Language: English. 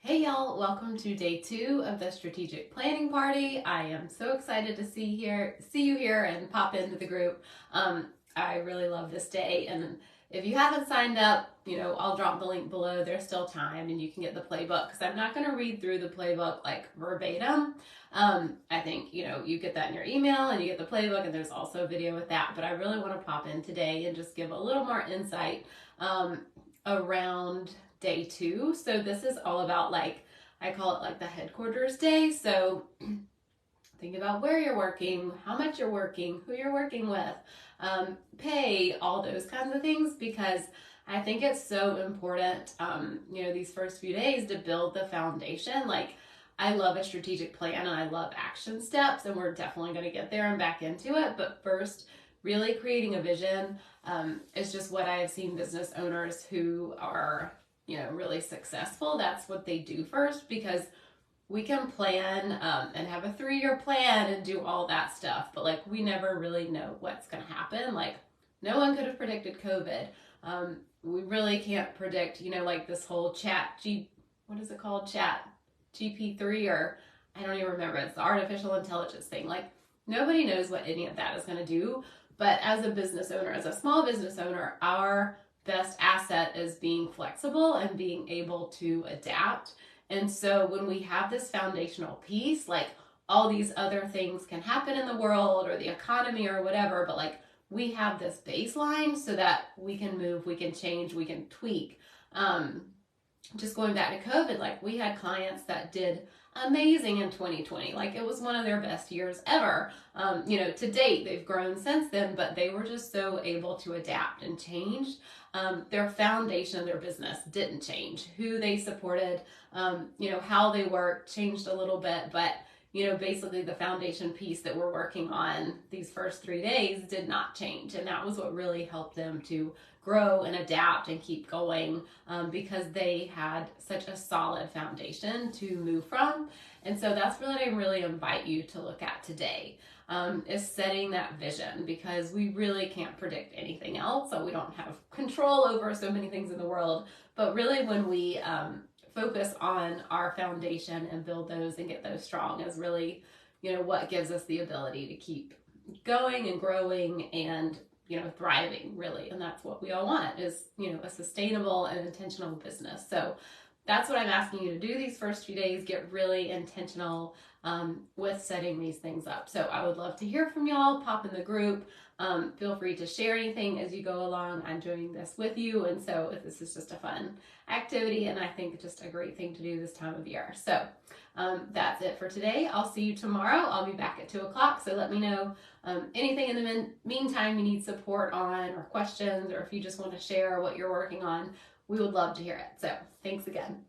Hey y'all, welcome to day 2 of the strategic planning party. I am so excited to see you here and pop into the group. I really love this day, and if you haven't signed up, I'll drop the link below. There's still time and you can get the playbook because I'm not going to read through the playbook like verbatim. I think, you get that in your email and you get the playbook, and there's also a video with that, but I really want to pop in today and just give a little more insight around day 2. So this is all about, I call it like the headquarters day. So think about where you're working, how much you're working, who you're working with, pay, all those kinds of things, because I think it's so important, these first few days to build the foundation. I love a strategic plan and I love action steps, and we're definitely going to get there and back into it. But first, really creating a vision is just what I have seen business owners who are really successful. That's what they do first, because we can plan and have a 3-year plan and do all that stuff, but we never really know what's going to happen. No one could have predicted COVID. We really can't predict, this whole what is it called? Chat GP3, or I don't even remember. It's the artificial intelligence thing. Nobody knows what any of that is going to do. But as a business owner, as a small business owner, our best asset is being flexible and being able to adapt. And so when we have this foundational piece, all these other things can happen in the world or the economy or whatever, but we have this baseline so that we can move, we can change, we can tweak. Just going back to COVID, we had clients that did amazing in 2020. It was one of their best years ever. To date, they've grown since then, but they were just so able to adapt and change. Their foundation of their business didn't change. Who they supported, how they worked changed a little bit, but basically the foundation piece that we're working on these first 3 days did not change. And that was what really helped them to grow and adapt and keep going, because they had such a solid foundation to move from. And so that's what I really invite you to look at today, is setting that vision, because we really can't predict anything else. So we don't have control over so many things in the world, but really when we focus on our foundation and build those and get those strong is really, what gives us the ability to keep going and growing and, thriving, really. And that's what we all want, is, a sustainable and intentional business. So that's what I'm asking you to do these first few days. Get really intentional with setting these things up. So I would love to hear from y'all. Pop in the group. Feel free to share anything as you go along. I'm doing this with you, and so this is just a fun activity, and I think just a great thing to do this time of year. So that's it for today. I'll see you tomorrow. I'll be back at 2 o'clock, so let me know anything in the meantime you need support on, or questions, or if you just want to share what you're working on. We would love to hear it. So thanks again.